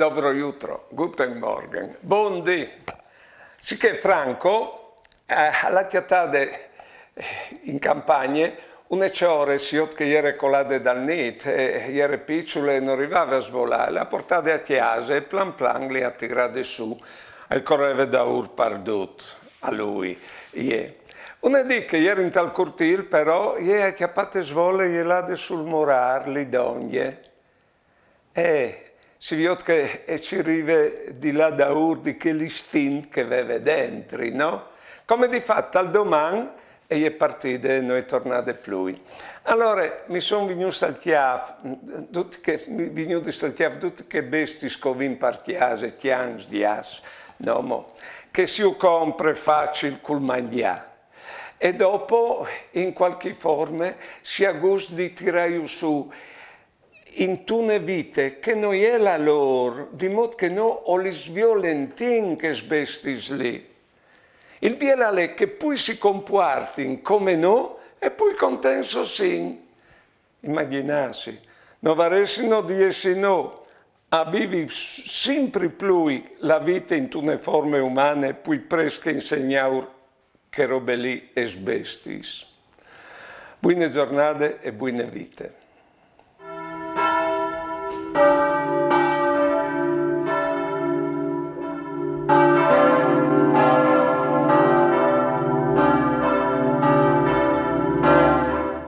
dobro jutro, guten Morgen, buondì. Sicché Franco, alla chiatade in campagna, une ore si che ieri colade dal nit, ieri picciole non arrivava a svolare, la portate a chiesa e plan plan li ha tirate su, al correve da pardut, a lui, ie. Una di che ieri in tal cortil però, ieri ha chiappate svole e l'ade sul morar, li dogne. Si vede che ci arriva di là da di che l'istinto che aveva dentro, no? Come di fatto al domani e è partito e non è tornato più. Allora mi sono venuto al chiaf, tutti che bestie scovin per chiesa, tians, dias, no, che si compra facile col mangiare. E dopo, in qualche forma, si ha gusto di tirare su in tune vite che non è la loro, di modo che non ho li sviolentin che sbestis lì. Il biela è che poi si comportin come no e poi contenso sì. Immaginarsi, non varessino di essi no, a vivi sempre più la vita in tune forme umane, poi presque insegnare che robe lì è sbestis. Buone giornate e buone vite.